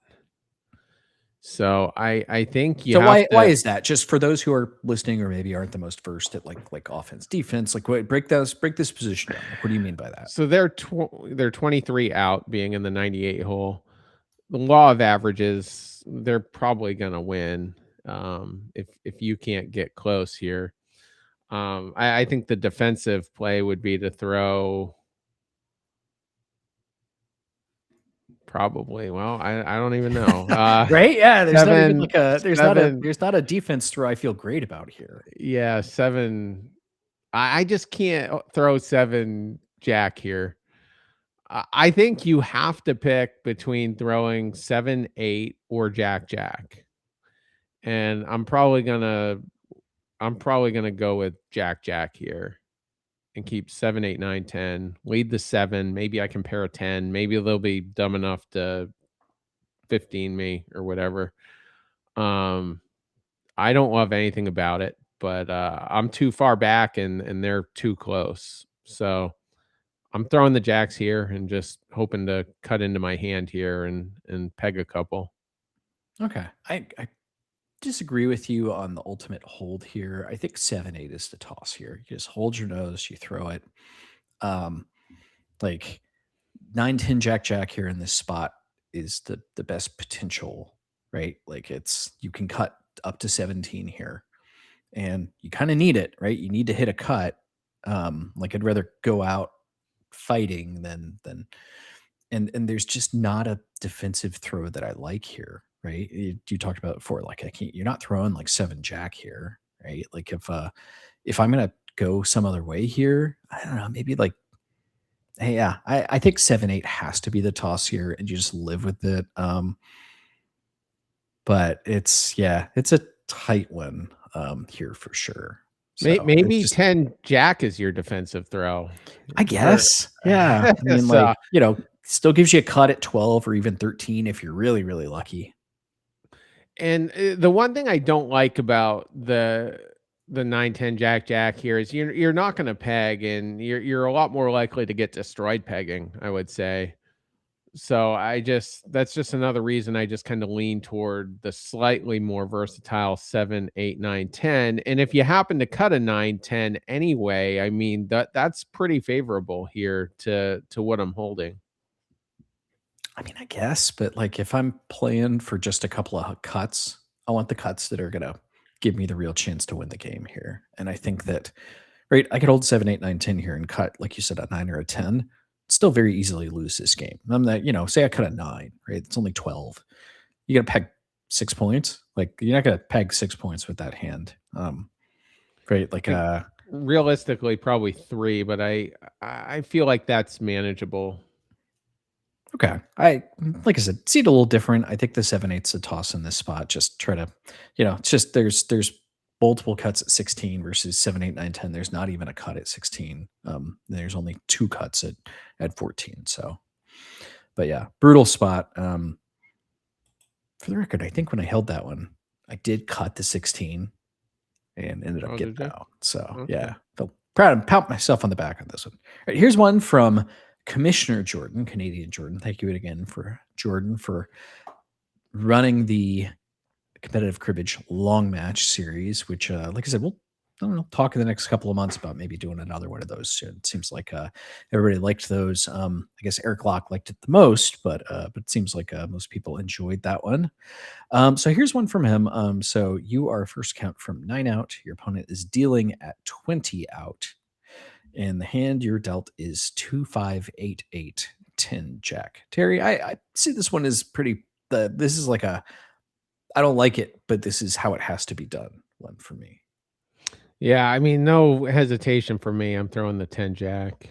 So I think you So have why to. is that? Just for those who are listening or maybe aren't the most versed at like offense, defense, like break this position down. Like, what do you mean by that? So they're 23 out, being in the 98 hole. The law of averages, they're probably gonna win if you can't get close here. I think the defensive play would be to throw. Probably. Well, I don't even know. Right? Yeah, there's not even 7 like a7 there's not a defense throw I feel great about here. yeah, 7. I just can't throw 7 jack here. I think you have to pick between throwing 7, 8 or jack, jack. And I'm probably gonna go with jack, jack here and keep 7, 8, 9, 10. Lead the 7. Maybe I can pair a 10. Maybe they'll be dumb enough to 15 me or whatever. I don't love anything about it, but I'm too far back and they're too close. So I'm throwing the jacks here and just hoping to cut into my hand here and peg a couple. Okay. I disagree with you on the ultimate hold here. I think 7, 8 is the toss here. You just hold your nose, you throw it. Like 9, 10, Jack, Jack here in this spot is the best potential, right? Like you can cut up to 17 here, and you kind of need it, right? You need to hit a cut. Like I'd rather go out fighting than and there's just not a defensive throw that I like here, right? You talked about it before, like you're not throwing like 7 Jack here, right? Like if I'm gonna go some other way here, I don't know, maybe like, hey, yeah, I think 7, 8 has to be the toss here, and you just live with it. But it's a tight one here for sure. So it's Maybe just, 10 jack is your defensive throw. I guess, yeah. I mean, So, like still gives you a cut at 12 or even 13 if you're really really lucky. and the one thing I don't like about the 9, 10 jack, jack here is you're not going to peg, and you're a lot more likely to get destroyed pegging, I would say. So that's just another reason I just kind of lean toward the slightly more versatile 7, 8, 9, 10. And if you happen to cut a 9, 10 anyway, I mean that's pretty favorable here to what I'm holding. I mean, I guess, but like if I'm playing for just a couple of cuts, I want the cuts that are gonna give me the real chance to win the game here. And I think that, right, I could hold 7, 8, 9, 10 here and cut, like you said, a 9 or a 10. Still very easily lose this game. I'm not, say I cut a 9, right? It's only 12. You gotta peg 6 points. Like you're not gonna peg 6 points with that hand. Right. Like Like, realistically, probably 3, but I feel like that's manageable. okay. Like I said, see it a little different. I think the 7, 8's a toss in this spot. Just try to, it's just there's multiple cuts at 16 versus 7, 8, 9, 10. There's not even a cut at 16. There's only 2 cuts at 14. So, but yeah, brutal spot. For the record, I think when I held that one, I did cut the 16 and ended up Oh, getting did you? out. So Okay. yeah, felt proud and pat myself on the back on this one. All right, here's one from Commissioner Jordan, Canadian Jordan. Thank you again for Jordan for running the competitive cribbage long match series, which, like I said, we'll I don't know, talk in the next couple of months about maybe doing another one of those. It seems like everybody liked those. I guess Eric Locke liked it the most, but it seems like most people enjoyed that one. So here's one from him. So you are first count from 9 out. Your opponent is dealing at 20 out. And the hand you're dealt is 2, 5, 8, 8, 10 jack. Terry, I see this one is pretty this is like a I don't like it, but this is how it has to be done one for me. Yeah, I mean, no hesitation for me. I'm throwing the 10 jack.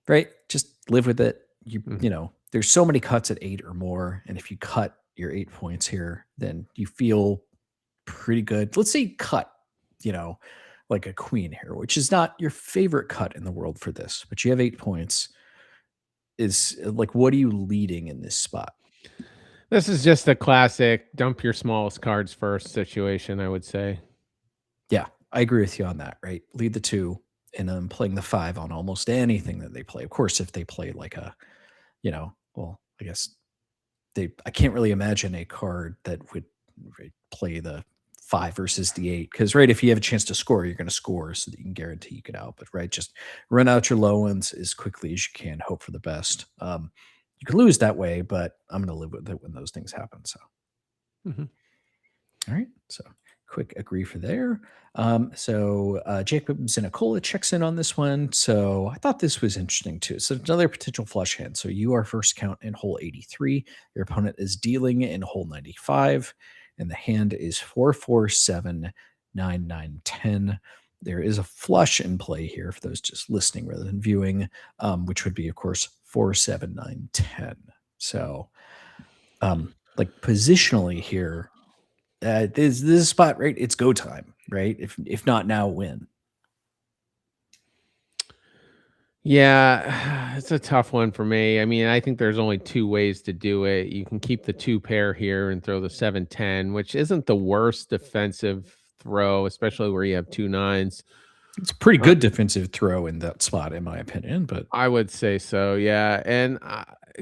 Right? Just live with it. Mhm. You know, there's so many cuts at 8 or more, and if you cut your 8 points here, then you feel pretty good. Let's say cut, you know, like a queen here, which is not your favorite cut in the world for this, but you have 8 points. Is like, what are you leading in this spot? This is just a classic dump your smallest cards first situation, I would say. Yeah, I agree with you on that, right? Lead the 2 and then playing the 5 on almost anything that they play. Of course, if they play like a, well, I guess I can't really imagine a card that would play the 5 versus the 8 because right, if you have a chance to score, you're going to score so that you can guarantee you get out. But right, just run out your low ones as quickly as you can, hope for the best. You can lose that way, but I'm going to live with it when those things happen. So Mhm. all right. So quick agree for there. Jacob Zinicola checks in on this one. So I thought this was interesting too. So another potential flush hand. So you are first count in hole 83. Your opponent is dealing in hole 95. And the hand is 4, 4, 7, 9, 9, 10. There is a flush in play here for those just listening rather than viewing, which would be, of course, 4, 7, 9, 10. So, like positionally here, this spot, right? It's go time, right? If not now, when? Yeah, it's a tough one for me. I mean, I think there's only 2 ways to do it. You can keep the 2 pair here and throw the 7-10, which isn't the worst defensive throw, especially where you have 2 nines. It's a pretty Uh, good defensive throw in that spot, in my opinion. But I would say so, yeah, and,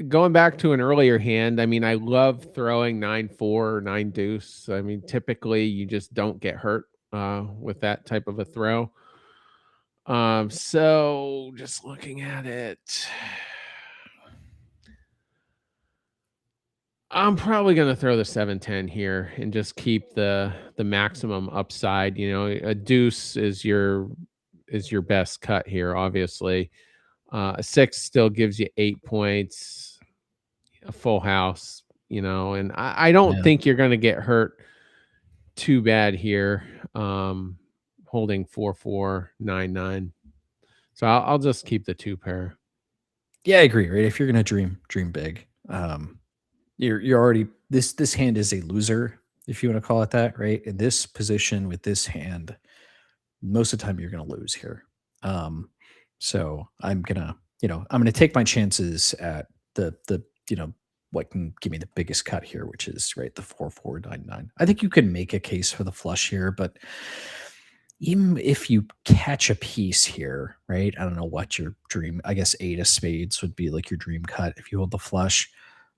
going back to an earlier hand, I mean, I love throwing 9-4 or 9 deuce. I mean, typically, you just don't get hurt, with that type of a throw. So just looking at it, I'm probably gonna throw the 7-10 here and just keep the maximum upside. You know, a deuce is your best cut here, obviously. A 6 still gives you 8 points, a full house, you know, and I don't yeah, think you're gonna get hurt too bad here, holding 4, 4, 9, 9. So I'll just keep the 2 pair. yeah, I agree. Right? If you're gonna dream big. You're already this hand is a loser, if you want to call it that, right? In this position with this hand, most of the time you're gonna lose here. Um, so I'm gonna take my chances at the what can give me the biggest cut here, which is right the 4, 4, 9, 9. I think you can make a case for the flush here, but even if you catch a piece here, right? I don't know what your dream. I guess 8 of spades would be like your dream cut if you hold the flush,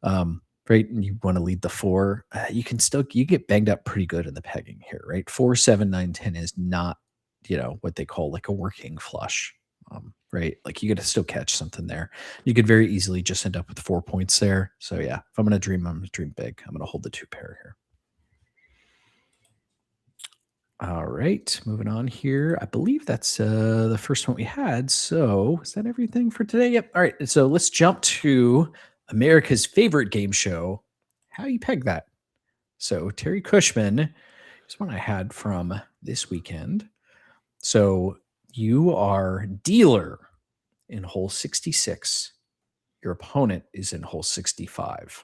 right? And you want to lead the 4. You can still you get banged up pretty good in the pegging here, right? 4, 7, 9, 10 is not what they call like a working flush, right? Like you got to still catch something there. You could very easily just end up with 4 points there. So yeah, if I'm gonna dream big. I'm gonna hold the 2 pair here. All right, moving on here. I believe that's the first one we had. So, is that everything for today? Yep. All right. So, let's jump to America's favorite game show. How you peg that? So, Terry Cushman is one I had from this weekend. So, you are dealer in hole 66. Your opponent is in hole 65.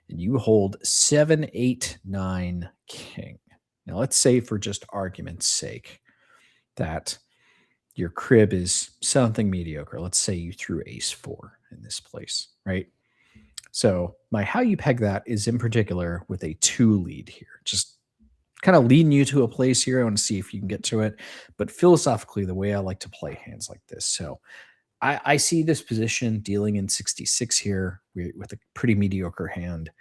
And you hold 7, 8, 9 king. Now, let's say for just argument's sake that your crib is something mediocre. Let's say you threw ace 4 in this place, right? So, my how you peg that is in particular with a 2 lead here. Just kind of leading you to a place here. I want to see if you can get to it. But philosophically, the way I like to play hands like this. So, I see this position dealing in 66 here with a pretty mediocre hand.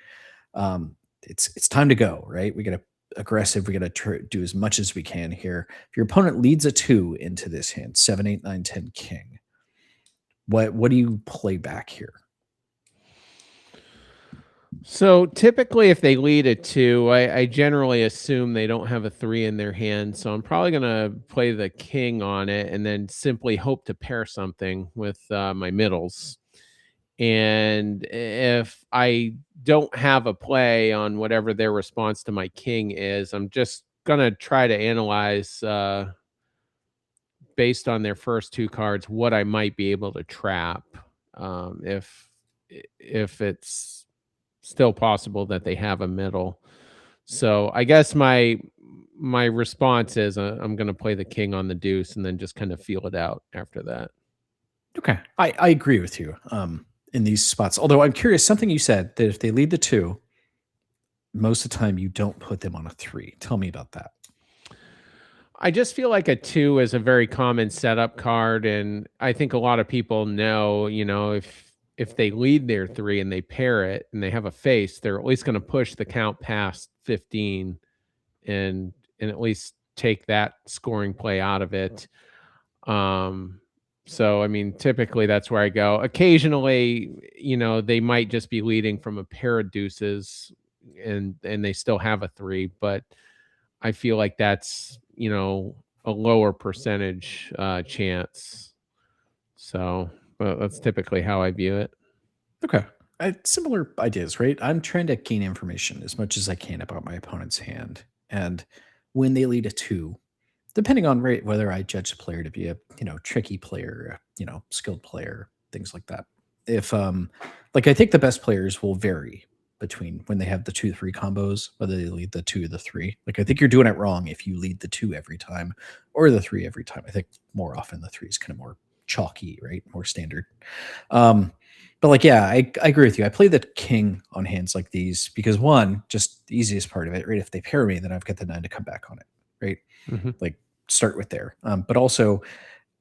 It's time to go, right? We got aggressive. We got to do as much as we can here. If your opponent leads a 2 into this hand, 7, 8, 9, 10, king, what do you play back here? So typically, if they lead a two, I generally assume they don't have a three in their hand. So I'm probably going to play the king on it and then simply hope to pair something with my middles. And if I don't have a play on whatever their response to my king is, I'm just going to try to analyze based on their first two cards what I might be able to trap if it's still possible that they have a middle. So I guess my response is I'm going to play the king on the deuce and then just kind of feel it out after that. Okay, I agree with you in these spots. Although I'm curious, something you said that if they lead the 2, most of the time you don't put them on a 3. Tell me about that. I just feel like a two is a very common setup card, and I think a lot of people know, if they lead their three and they pair it and they have a face, they're at least going to push the count past 15 and at least take that scoring play out of it. Um, so I mean, typically that's where I go. Occasionally, they might just be leading from a pair of deuces and they still have a three, but I feel like that's, a lower percentage chance. So, but that's typically how I view it. Okay. Similar ideas, right? I'm trying to gain information as much as I can about my opponent's hand. And when they lead a 2, depending on rate, whether I judge the player to be a, tricky player, skilled player, things like that. If like I think the best players will vary between when they have the 2-3 combos, whether they lead the 2 or the 3. Like I think you're doing it wrong if you lead the 2 every time or the 3 every time. I think more often the 3 is kind of more chalky, right? More standard. But like, yeah, I agree with you. I play the king on hands like these because one, just the easiest part of it, right? If they pair me, then I've got the 9 to come back on it, right? Mhm. Like start with there. But also,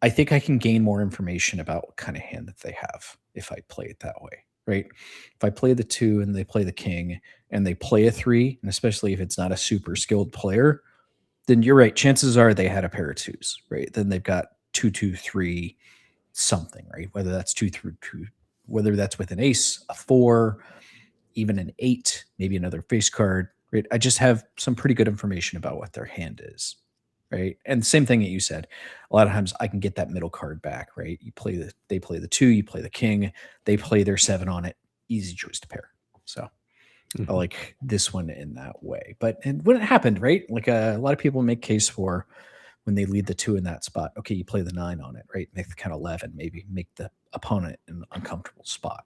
I think I can gain more information about what kind of hand that they have if I play it that way, right? If I play the 2 and they play the king and they play a 3, and especially if it's not a super skilled player, then you're right. Chances are they had a pair of 2s, right? Then they've got 2, 2, 3, something, right? Whether that's 2 through 2, whether that's with an ace, a 4, even an 8, maybe another face card, right? I just have some pretty good information about what their hand is, right? And the same thing that you said, a lot of times I can get that middle card back, right? They play the 2, you play the king, they play their 7 on it, easy choice to pair. So I Mhm. like this one in that way. But and when it happened, right? Like a lot of people make case for when they lead the 2 in that spot. Okay, you play the 9 on it, right? Make the count 11, maybe make the opponent in an uncomfortable spot.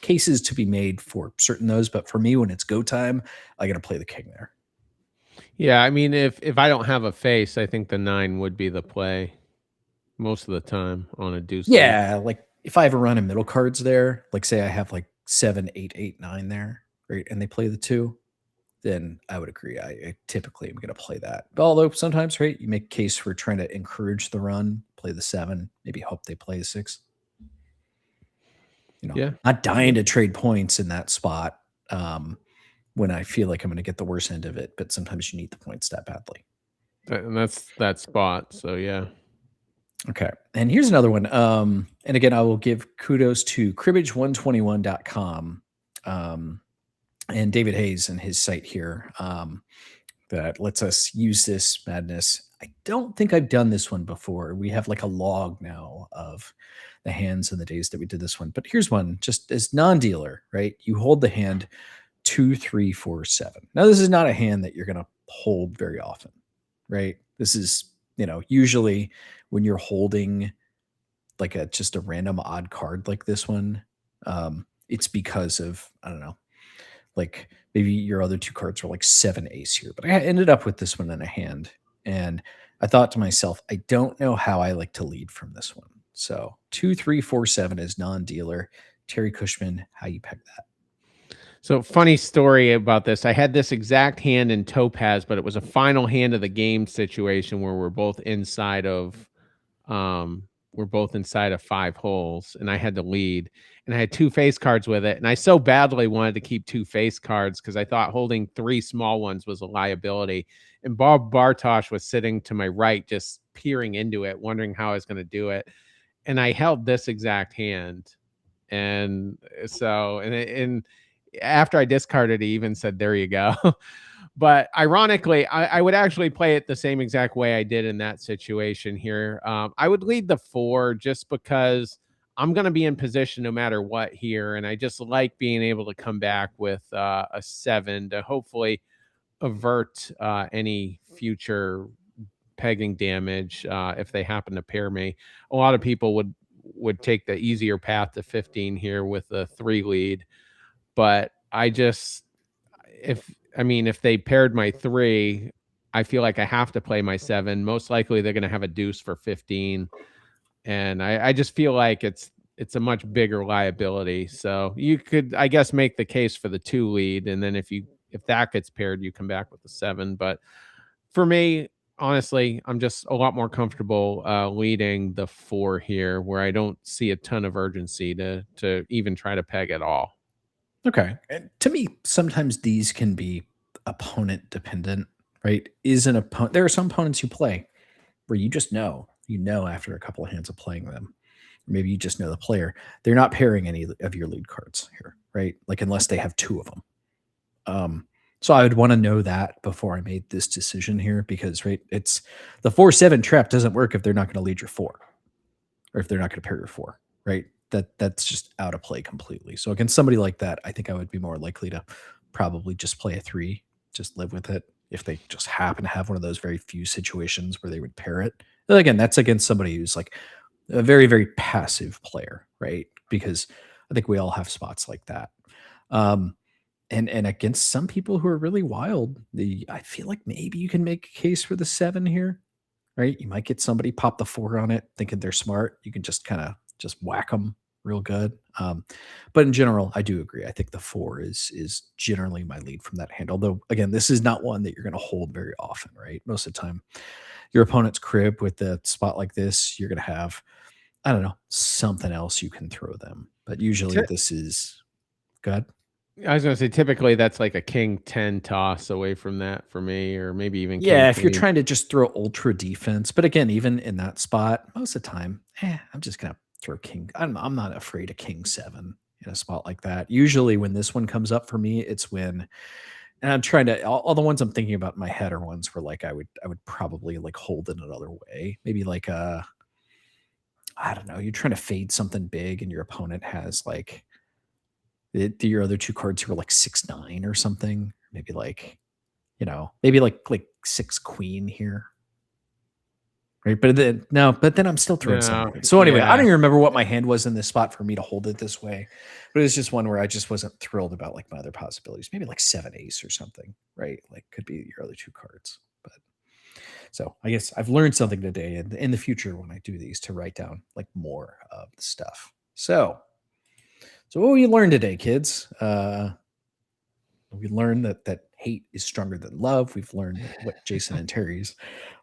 Cases to be made for certain those, but for me, when it's go time, I got to play the king there. Yeah, I mean, if I don't have a face, I think the 9 would be the play most of the time on a deuce lead. Yeah, like if I have a run of middle cards there, like say I have like 7, 8, 8, 9 there, right? And they play the 2, then I would agree. I typically am going to play that. But although sometimes, right, you make a case for trying to encourage the run, play the 7, maybe hope they play a 6. Yeah. Not dying Yeah. to trade points in that spot when I feel like I'm going to get the worst end of it. But sometimes you need the points that badly. And that's that spot. So yeah. Okay. And here's another one. And again, I will give kudos to cribbage121.com and David Hayes and his site here that lets us use this madness. I don't think I've done this one before. We have like a log now of the hands and the days that we did this one. But here's one just as non dealer, right? You hold the hand 2, 3, 4, 7. Now, this is not a hand that you're going to hold very often, right? This is, usually when you're holding like just a random odd card like this one, it's because of, I don't know, like maybe your other 2 cards are like 7 ace here, but I ended up with this one in a hand. And I thought to myself, I don't know how I like to lead from this one. So 2, 3, 4, 7 is non-dealer. Terry Cushman, how you peg that? So funny story about this. I had this exact hand in Topaz, but it was a final hand of the game situation where we're both inside of were both inside of 5 holes, and I had to lead, and I had 2 face cards with it, and I so badly wanted to keep 2 face cards because I thought holding 3 small ones was a liability, and Bob Bartosh was sitting to my right, just peering into it, wondering how I was gonna do it, and I held this exact hand, and so and after I discarded, he even said, "There you go." But ironically, I would actually play it the same exact way I did in that situation here. I would lead the 4 just because I'm going to be in position no matter what here. And I just like being able to come back with a 7 to hopefully avert any future pegging damage if they happen to pair me. A lot of people would take the easier path to 15 here with a 3 lead, but I just if they paired my 3, I feel like I have to play my 7. Most likely they're gonna have a deuce for 15. And I just feel like it's a much bigger liability. So you could, I guess, make the case for the 2 lead. And then if that gets paired, you come back with the 7. But for me, honestly, I'm just a lot more comfortable leading the 4 here, where I don't see a ton of urgency to even try to peg at all. Okay. And to me, sometimes these can be opponent dependent, right? Is an opponent There are some opponents you play where you know after a couple of hands of playing them, or maybe you just know the player, they're not pairing any of your lead cards here, right? Like unless they have 2 of them. So I would want to know that before I made this decision here because right, it's the 4-7 trap doesn't work if they're not going to lead your 4 or if they're not going to pair your 4, right? That's just out of play completely. So against somebody like that, I think I would be more likely to probably just play a 3, just live with it. If they just happen to have one of those very few situations where they would pair it. And again, that's against somebody who's like a very, very passive player, right? Because I think we all have spots like that. Um, and against some people who are really wild, I feel like maybe you can make a case for the 7 here, right? You might get somebody pop the 4 on it, thinking they're smart. You can just kind of just whack them real good. But in general, I do agree. I think the 4 is generally my lead from that hand. Although, again, this is not one that you're going to hold very often, right? Most of the time, your opponent's crib with the spot like this, you're going to have, I don't know, something else you can throw them. But usually, this is good. I was gonna say typically that's like a king 10 toss away from that for me, or maybe even king Yeah, if you're queen. trying to just throw ultra defense, but again, even in that spot, most of the time, I'm just gonna throw king. I'm not afraid of king 7 in a spot like that. Usually, when this one comes up for me, it's when, and I'm trying to all the ones I'm thinking about in my head are ones where like I would probably like hold it another way. Maybe like I don't know, you're trying to fade something big, and your opponent has like your other 2 cards who are like 6-9 or something. Maybe like maybe like 6 queen here. Right. But then I'm still throwing No, something. So anyway, I yeah. don't even remember what my hand was in this spot for me to hold it this way. But it's just one where I just wasn't thrilled about like my other possibilities. Maybe like 7 ace or something, right? Like could be your other 2 cards. But so I guess I've learned something today and in the future when I do these to write down like more of the stuff. So what we learned today, kids? We learned that hate is stronger than love. We've learned what Jason and Terry's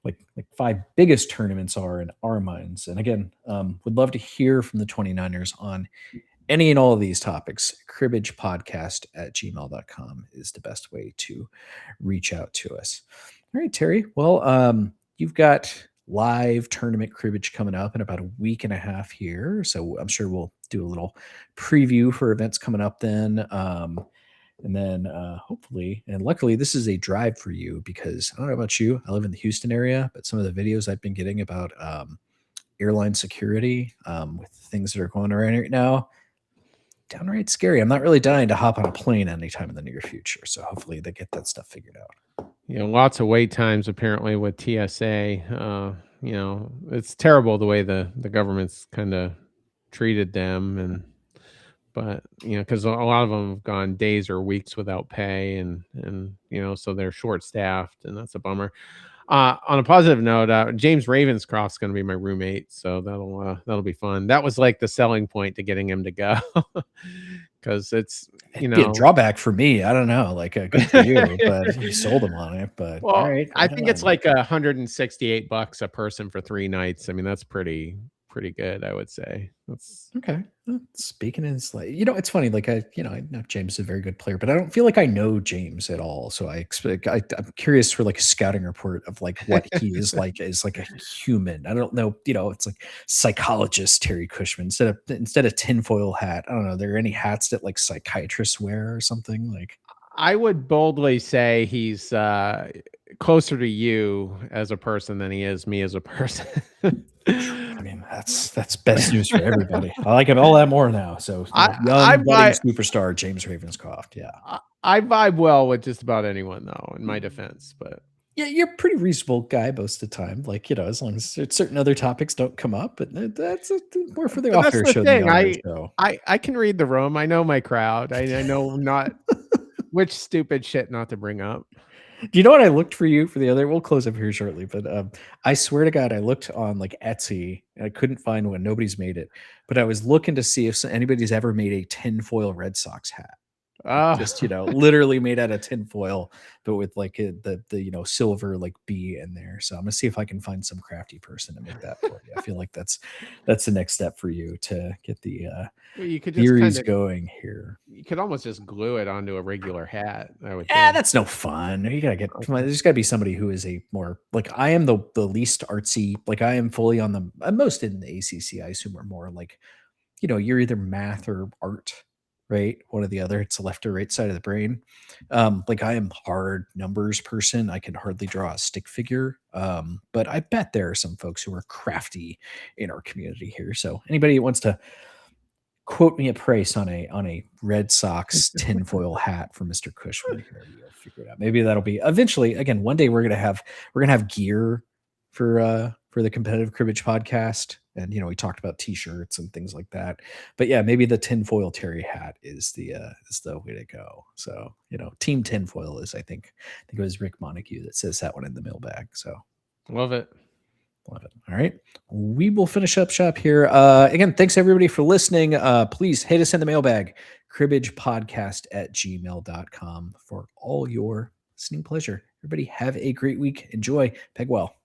like 5 biggest tournaments are in our minds. And again, would love to hear from the 29ers on any and all of these topics. Cribbagepodcast@gmail.com is the best way to reach out to us. All right, Terry. Well, you've got live tournament cribbage coming up in about a week and a half here. So I'm sure we'll do a little preview for events coming up then. And then hopefully, and luckily, this is a drive for you because I don't know about you. I live in the Houston area, but some of the videos I've been getting about airline security with things that are going on right now, downright scary. I'm not really dying to hop on a plane anytime in the near future. So hopefully they get that stuff figured out. Lots of wait times apparently with TSA. It's terrible the way the government's kind of treated them, and but because a lot of them have gone days or weeks without pay, and so they're short staffed, and that's a bummer. On a positive note, James Ravenscroft's going to be my roommate, so that'll be fun. That was like the selling point to getting him to go, because it's It'd be a drawback for me. I don't know, like good for you, but you sold them on it. But all Well, right, I right think it's on. like $168 a person for 3 nights. I mean, that's pretty pretty good, I would say. That's Okay. Well, speaking is like, it's funny. Like I know James is a very good player, but I don't feel like I know James at all. So I expect I'm curious for like a scouting report of like what he is like as like a human. I don't know. It's like psychologist Terry Cushman instead of tinfoil hat. I don't know. Are there any hats that like psychiatrists wear or something like? I would boldly say he's closer to you as a person than he is me as a person. I mean, that's best news for everybody. I like it all that more now. So, I young budding vibe superstar James Ravenscroft. Yeah. I vibe well with just about anyone though, in my defense. But Yeah, you're a pretty reasonable guy most of the time. Like, as long as certain other topics don't come up, but that's more for the that's off-air the show than the thing. on-air show. I can read the room. I know my crowd. I know not which stupid shit not to bring up. Do you know what I looked for you for the other? We'll close up here shortly, but I swear to God, I looked on like Etsy and I couldn't find one. Nobody's made it, but I was looking to see if anybody's ever made a tinfoil Red Sox hat. Just Oh, literally made out of tinfoil, but with like the silver like B in there. So I'm gonna see if I can find some crafty person to make that for you. I feel like that's the next step for you to get the well, you could just kind theories of going here. you could almost just glue it onto a regular hat, I would Yeah, think. that's no fun. You gotta get Okay. there's gotta be somebody who is a more like I am the least artsy. Like I am fully on the most in the ACC. I assume are more like you're either math or art, right? One or the other. It's the left or right side of the brain. Like I am hard numbers person. I can hardly draw a stick figure. But I bet there are some folks who are crafty in our community here. So anybody who wants to quote me a price on a Red Sox tinfoil hat for Mr. Cushman here, we'll figure it out. Maybe that'll be eventually. Again, one day we're gonna have gear for the competitive cribbage podcast. And we talked about t-shirts and things like that. But yeah, maybe the tinfoil Terry hat is the way to go. So, team tinfoil is I think it was Rick Montague that says that one in the mailbag. So Love it. love it. All right. We will finish up shop here. Again, thanks everybody for listening. Please hit us in the mailbag, cribbagepodcast@gmail.com for all your listening pleasure. Everybody have a great week. Enjoy. Peg well.